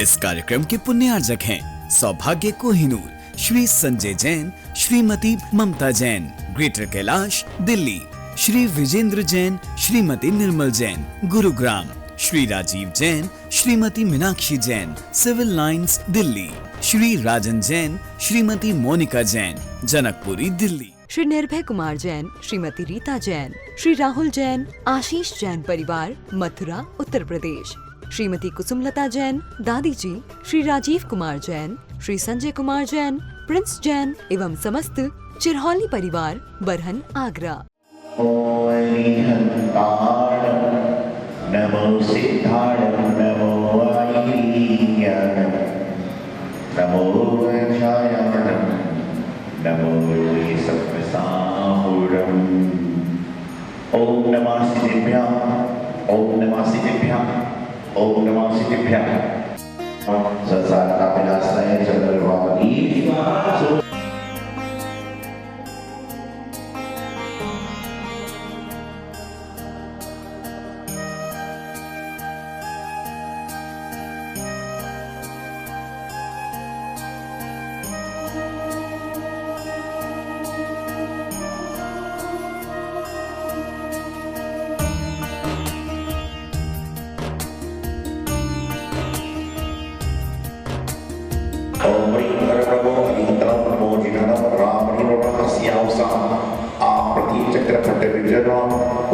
इस कार्यक्रम के पुण्यार्जक हैं सौभाग्य कोहिनूर, श्री संजय जैन, श्रीमती ममता Jain, greater Kailash Delhi, Shri Vijendra Jain, Shrimati Nirmal Jain, Gurugram, Shri Rajiv Jain, Shrimati Meenakshi Jain, civil lines Delhi, Shri राजन जैन, श्रीमती मोनिका जैन, जनकपुरी दिल्ली, श्री निर्भय कुमार जैन, श्रीमती रीता जैन, श्री राहुल जैन, आशीष जैन परिवार, मथुरा उत्तर प्रदेश, श्रीमती कुसुमलता जैन, दादी जी, श्री राजीव कुमार जैन, श्री संजय कुमार जैन, प्रिंस जैन एवं समस्त चिरहौली परिवार, बरहन आगरा। नमो सिद्धाणं नमो आयीयानं नमो वैशायानं नमो सप्तसाहुरम्। ओम नमः सिद्धिभ्यां, ओम नमः सिद्धिभ्यां, ओम नमः सिद्धिभ्यां। संसार का विनाशाय चंद्रभावनी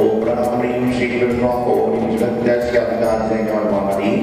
ओम राम ह्रीं श्री कृष्ण ओम जगदस्य अवतार से भगवानी।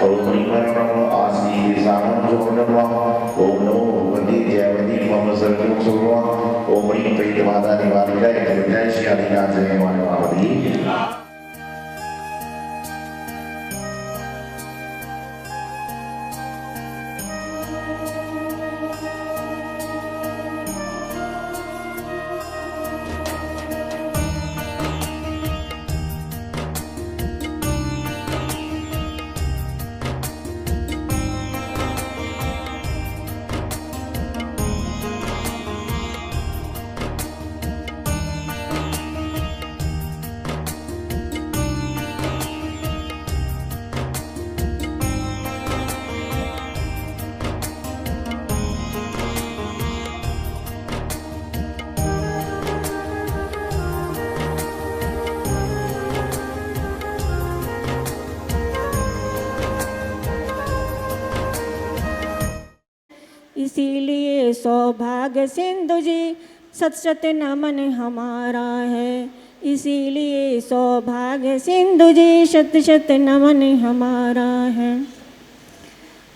ओम नमो आसनी विसानं जोनम ओम नमो भगवती जयवती मम सर्वं सुरवा ओम ह्रीं प्रीतमाता निवारिकाय जय श्री आदिनाथ जय मानवावती। इसीलिए सौभाग्य सिंधु जी सत सत नमन हमारा है। इसीलिए सौभाग्य सिंधु जी शत शत नमन हमारा है।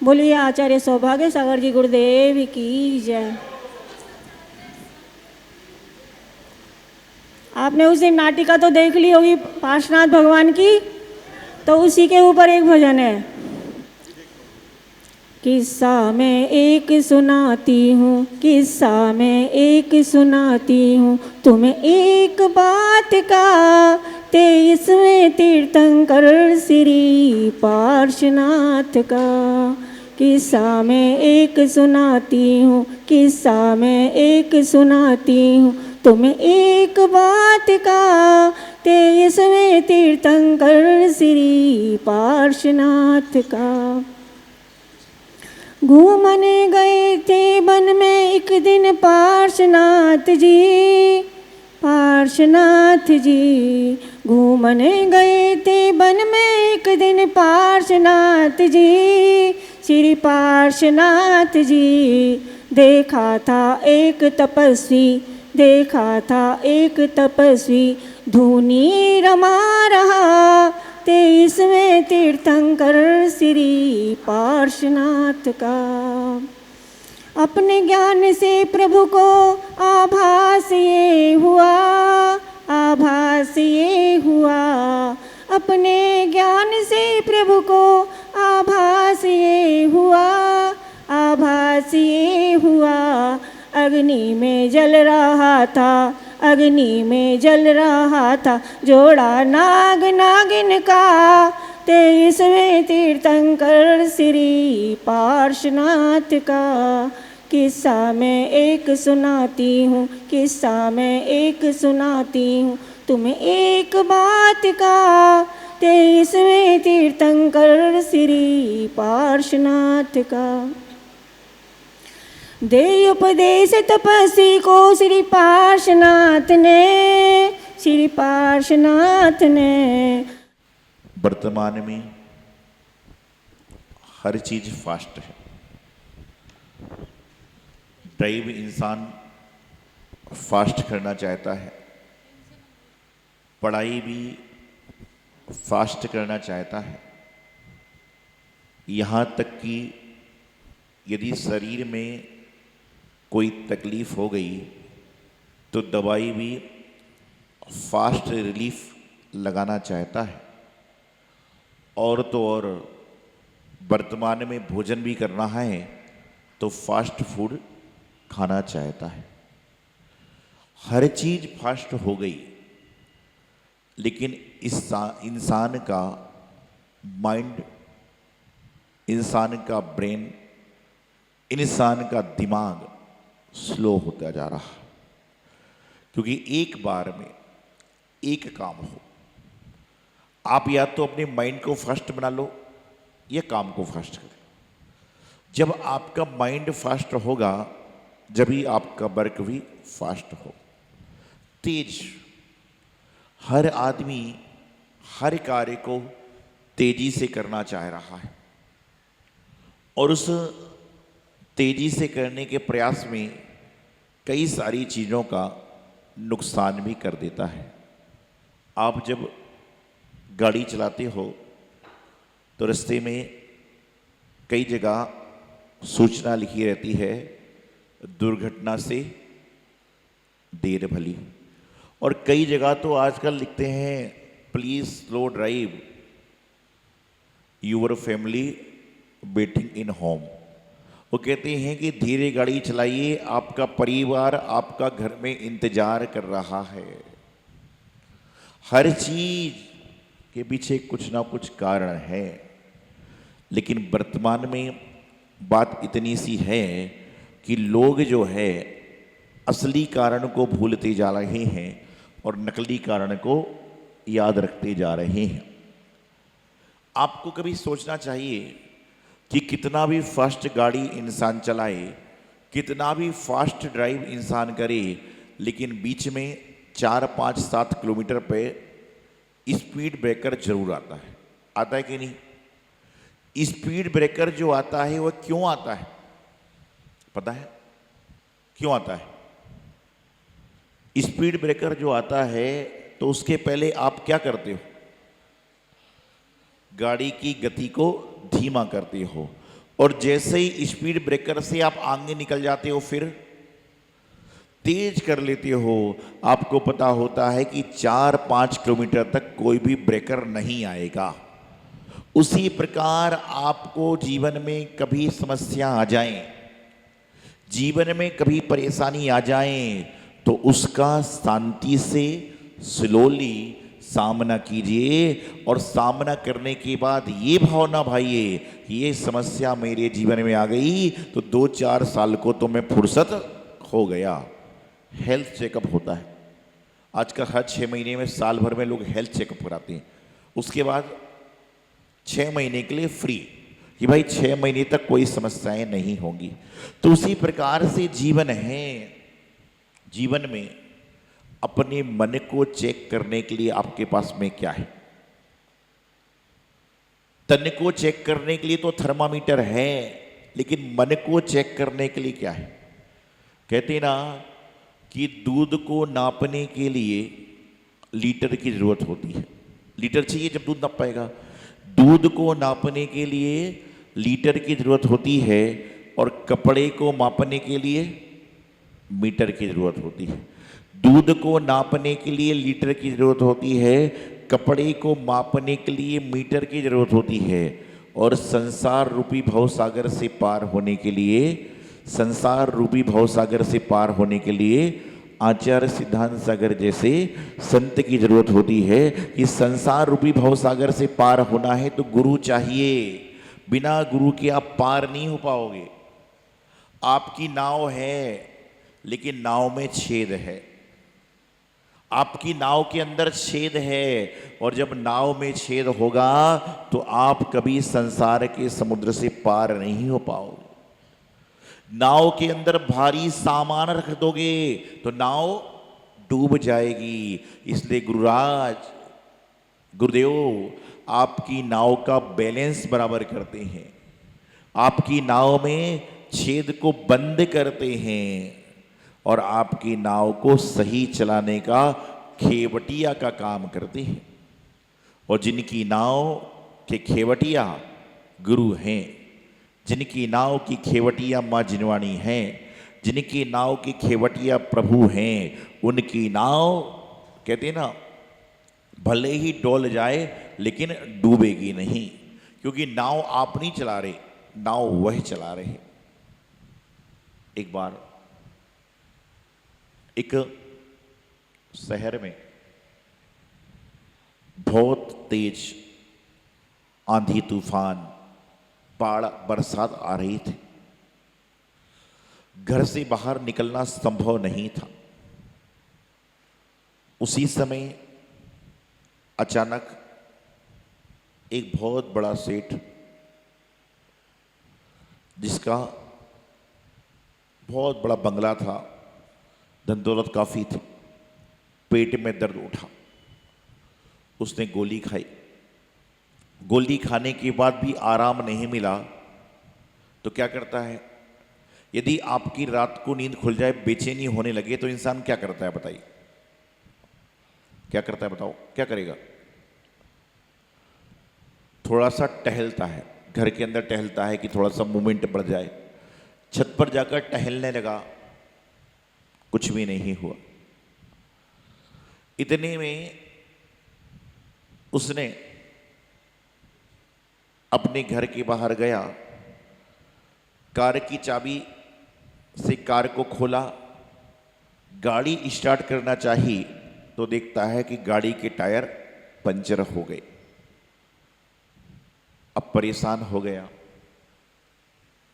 बोलिए आचार्य सौभाग्य सागर जी गुरुदेव की जय। आपने उस दिन नाटिका तो देख ली होगी पार्श्वनाथ भगवान की, तो उसी के ऊपर एक भजन है। किस्सा मैं एक सुनाती हूँ, किस्सा मैं एक सुनाती हूँ तुम्हें एक बात का। 23वें तीर्थंकर श्री पार्श्वनाथ का। किस्सा मैं एक सुनाती हूँ, किस्सा मैं एक सुनाती हूँ तुम्हें एक बात का। 23वें तीर्थंकर श्री पार्श्वनाथ का। घूमने गए थे वन में एक दिन पार्श्वनाथ जी। पार्श्वनाथ जी। घूमने गए थे वन में एक दिन पार्श्वनाथ जी, श्री पार्श्वनाथ जी। देखा था एक तपस्वी, देखा था एक तपस्वी, धूनी रमा रहा 23वें तीर्थंकर श्री पार्श्वनाथ का। अपने ज्ञान से प्रभु को आभास ये हुआ, आभास ये हुआ। अपने ज्ञान से प्रभु को आभास ये हुआ, आभास ये हुआ। अग्नि में जल रहा था, अग्नि में जल रहा था, जोड़ा नाग नागिन का 23वें तीर्थंकर श्री पार्श्वनाथ का। किस्सा मैं एक सुनाती हूँ, किस्सा मैं एक सुनाती हूँ तुम्हें एक बात का। 23वें तीर्थंकर श्री पार्श्वनाथ का। दे उपदेश तपस्वी को श्री पार्श्वनाथ ने, श्री पार्श्वनाथ ने। वर्तमान में हर चीज फास्ट है। ड्राइव इंसान फास्ट करना चाहता है, पढ़ाई भी फास्ट करना चाहता है। यहाँ तक कि यदि शरीर में कोई तकलीफ हो गई तो दवाई भी फास्ट रिलीफ लगाना चाहता है। और तो और वर्तमान में भोजन भी करना है तो फास्ट फूड खाना चाहता है। हर चीज फास्ट हो गई, लेकिन इस इंसान का माइंड, इंसान का ब्रेन, इंसान का दिमाग स्लो होता जा रहा। क्योंकि एक बार में एक काम हो, आप या तो अपने माइंड को फास्ट बना लो या काम को फास्ट करो। जब आपका माइंड फास्ट होगा जब ही आपका वर्क भी फास्ट हो, तेज। हर आदमी हर कार्य को तेजी से करना चाह रहा है और उस तेजी से करने के प्रयास में कई सारी चीज़ों का नुकसान भी कर देता है। आप जब गाड़ी चलाते हो तो रास्ते में कई जगह सूचना लिखी रहती है, दुर्घटना से देर भली। और कई जगह तो आजकल लिखते हैं, please slow drive, your family waiting in home. वो कहते हैं कि धीरे गाड़ी चलाइए, आपका परिवार आपका घर में इंतजार कर रहा है। हर चीज के पीछे कुछ ना कुछ कारण है, लेकिन वर्तमान में बात इतनी सी है कि लोग जो है असली कारण को भूलते जा रहे हैं और नकली कारण को याद रखते जा रहे हैं। आपको कभी सोचना चाहिए कि कितना भी फास्ट गाड़ी इंसान चलाए, कितना भी फास्ट ड्राइव इंसान करे, लेकिन बीच में 4, 5, 7 किलोमीटर पे स्पीड ब्रेकर जरूर आता है। आता है कि नहीं? स्पीड ब्रेकर जो आता है वो क्यों आता है पता है? क्यों आता है? स्पीड ब्रेकर जो आता है तो उसके पहले आप क्या करते हो? गाड़ी की गति को धीमा करते हो, और जैसे ही स्पीड ब्रेकर से आप आगे निकल जाते हो फिर तेज कर लेते हो। आपको पता होता है कि 4-5 किलोमीटर तक कोई भी ब्रेकर नहीं आएगा। उसी प्रकार आपको जीवन में कभी समस्या आ जाए, जीवन में कभी परेशानी आ जाए, तो उसका शांति से स्लोली सामना कीजिए, और सामना करने के बाद ये भावना भाइये, ये समस्या मेरे जीवन में आ गई तो 2-4 साल को तो मैं फुर्सत हो गया। हेल्थ चेकअप होता है आजकल हर 6 महीने में, साल भर में लोग हेल्थ चेकअप कराते हैं। उसके बाद 6 महीने के लिए फ्री, कि भाई 6 महीने तक कोई समस्याएं नहीं होंगी। तो उसी प्रकार से जीवन है। जीवन में अपने मन को चेक करने के लिए आपके पास में क्या है? तन को चेक करने के लिए तो थर्मामीटर है, लेकिन मन को चेक करने के लिए क्या है? कहते ना कि दूध को नापने के लिए लीटर की जरूरत होती है। लीटर चाहिए जब दूध नाप पाएगा। दूध को नापने के लिए लीटर की जरूरत होती है और कपड़े को मापने के लिए मीटर की जरूरत होती है। दूध को नापने के लिए लीटर की जरूरत होती है, कपड़े को मापने के लिए मीटर की जरूरत होती है। और संसार रूपी भवसागर से पार होने के लिए, संसार रूपी भवसागर से पार होने के लिए आचार्य सिद्धांत सागर जैसे संत की जरूरत होती है। कि संसार रूपी भवसागर से पार होना है तो गुरु चाहिए। बिना गुरु के आप पार नहीं हो पाओगे। आपकी नाव है लेकिन नाव में छेद है। आपकी नाव के अंदर छेद है, और जब नाव में छेद होगा तो आप कभी संसार के समुद्र से पार नहीं हो पाओगे। नाव के अंदर भारी सामान रख दोगे तो नाव डूब जाएगी। इसलिए गुरुराज, गुरुदेव आपकी नाव का बैलेंस बराबर करते हैं, आपकी नाव में छेद को बंद करते हैं और आपकी नाव को सही चलाने का खेवटिया का काम करते हैं। और जिनकी नाव के खेवटिया गुरु हैं, जिनकी नाव की खेवटिया माँ जिनवाणी हैं, जिनकी नाव की खेवटिया प्रभु हैं, उनकी नाव कहते हैं ना भले ही डोल जाए लेकिन डूबेगी नहीं, क्योंकि नाव आप नहीं चला रहे, नाव वह चला रहे। एक बार एक शहर में बहुत तेज आंधी तूफान बाढ़ बरसात आ रही थी। घर से बाहर निकलना संभव नहीं था। उसी समय अचानक एक बहुत बड़ा सेठ, जिसका बहुत बड़ा बंगला था, धन दौलत काफी थी, पेट में दर्द उठा। उसने गोली खाई। गोली खाने के बाद भी आराम नहीं मिला तो क्या करता है? यदि आपकी रात को नींद खुल जाए, बेचैनी होने लगे, तो इंसान क्या करता है बताइए? क्या करता है बताओ? क्या करेगा? थोड़ा सा टहलता है, घर के अंदर टहलता है कि थोड़ा सा मूवमेंट बढ़ जाए। छत पर जाकर टहलने लगा, कुछ भी नहीं हुआ। इतने में उसने अपने घर के बाहर गया, कार की चाबी से कार को खोला, गाड़ी स्टार्ट करना चाहिए तो देखता है कि गाड़ी के टायर पंचर हो गए। अब परेशान हो गया,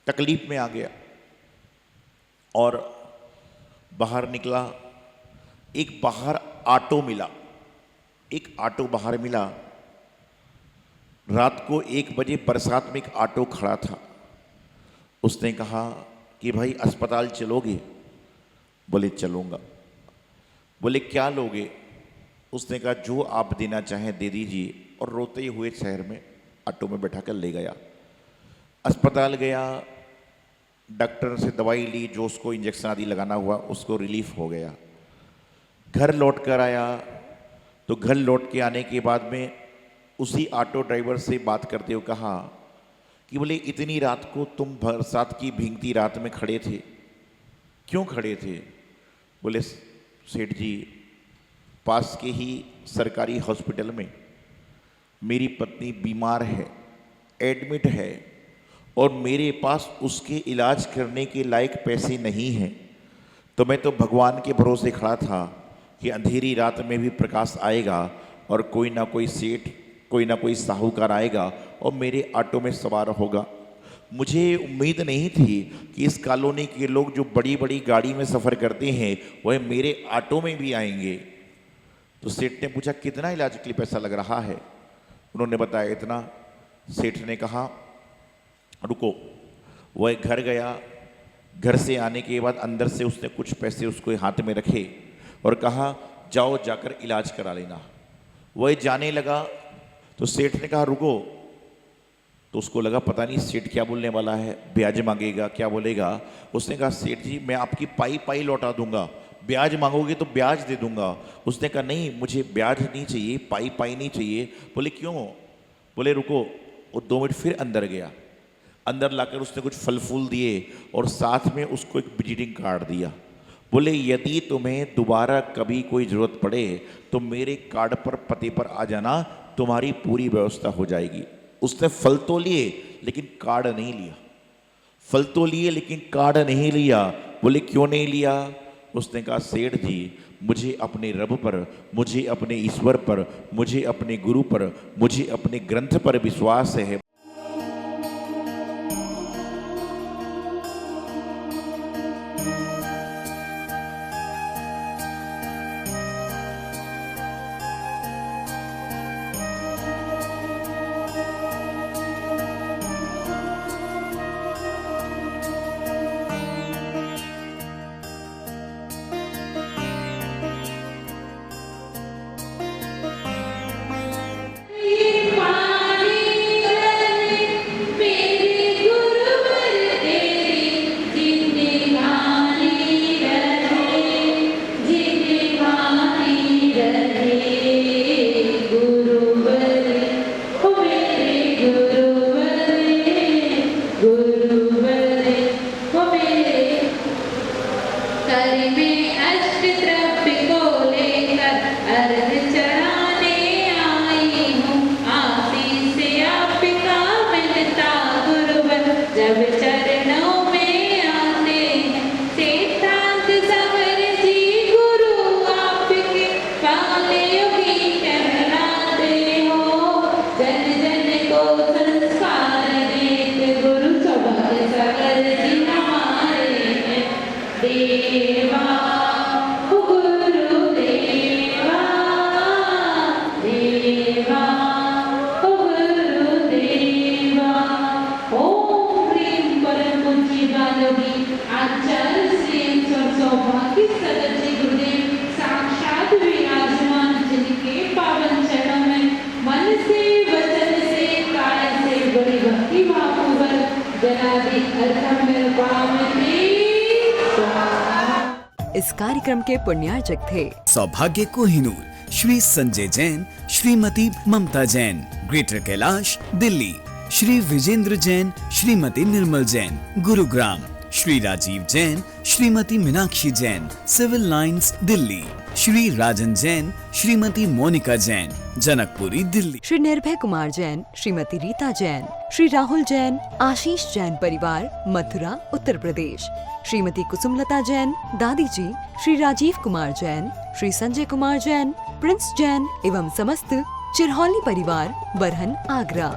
तकलीफ में आ गया और बाहर निकला। एक बाहर ऑटो मिला, एक ऑटो बाहर मिला। रात को 1 बजे बरसात में एक ऑटो खड़ा था। उसने कहा कि भाई अस्पताल चलोगे? बोले चलूँगा। बोले क्या लोगे? उसने कहा जो आप देना चाहें दे दीजिए। और रोते हुए शहर में ऑटो में बैठा कर ले गया। अस्पताल गया, डॉक्टर से दवाई ली, जो उसको इंजेक्शन आदि लगाना हुआ, उसको रिलीफ हो गया। घर लौट कर आया तो घर लौट के आने के बाद में उसी ऑटो ड्राइवर से बात करते हुए कहा कि बोले इतनी रात को तुम बरसात की भीगती रात में खड़े थे, क्यों खड़े थे? बोले सेठ जी, पास के ही सरकारी हॉस्पिटल में मेरी पत्नी बीमार है, एडमिट है, और मेरे पास उसके इलाज करने के लायक पैसे नहीं हैं। तो मैं तो भगवान के भरोसे खड़ा था कि अंधेरी रात में भी प्रकाश आएगा और कोई ना कोई सेठ, कोई ना कोई साहूकार आएगा और मेरे ऑटो में सवार होगा। मुझे उम्मीद नहीं थी कि इस कॉलोनी के लोग जो बड़ी बड़ी गाड़ी में सफ़र करते हैं वह मेरे ऑटो में भी आएंगे। तो सेठ ने पूछा कितना इलाज के लिए पैसा लग रहा है? उन्होंने बताया इतना। सेठ ने कहा रुको। वह घर गया, घर से आने के बाद अंदर से उसने कुछ पैसे उसको हाथ में रखे और कहा जाओ जाकर इलाज करा लेना। वह जाने लगा तो सेठ ने कहा रुको। तो उसको लगा पता नहीं सेठ क्या बोलने वाला है, ब्याज मांगेगा, क्या बोलेगा। उसने कहा सेठ जी मैं आपकी पाई पाई लौटा दूंगा, ब्याज मांगोगे तो ब्याज दे दूंगा। उसने कहा नहीं मुझे ब्याज नहीं चाहिए, पाई पाई नहीं चाहिए। बोले क्यों? बोले रुको। वो 2 मिनट फिर अंदर गया। अंदर लाकर उसने कुछ फल फूल दिए और साथ में उसको एक विजिटिंग कार्ड दिया। बोले यदि तुम्हें दोबारा कभी कोई ज़रूरत पड़े तो मेरे कार्ड पर पते पर आ जाना, तुम्हारी पूरी व्यवस्था हो जाएगी। उसने फल तो लिए लेकिन कार्ड नहीं लिया। फल तो लिए लेकिन कार्ड नहीं लिया। बोले क्यों नहीं लिया? उसने कहा सेठ जी मुझे अपने रब पर, मुझे अपने ईश्वर पर, मुझे अपने गुरु पर, मुझे अपने ग्रंथ पर विश्वास है। इस कार्यक्रम के पुण्यार्चक थे सौभाग्य कोहिनूर श्री संजय जैन, श्रीमती ममता Jain, greater Kailash Delhi, Shri Vijendra Jain, Shrimati Nirmal Jain, Gurugram, Shri Rajiv Jain, Shrimati Meenakshi Jain, civil lines Delhi, Shri राजन जैन, श्रीमती मोनिका जैन, जनकपुरी दिल्ली, श्री निर्भय कुमार जैन, श्रीमती रीता जैन, श्री राहुल जैन, आशीष जैन परिवार, मथुरा उत्तर प्रदेश, श्रीमती कुसुमलता जैन, दादी जी, श्री राजीव कुमार जैन, श्री संजय कुमार जैन, प्रिंस जैन एवं समस्त चिरहौली परिवार, बरहन आगरा।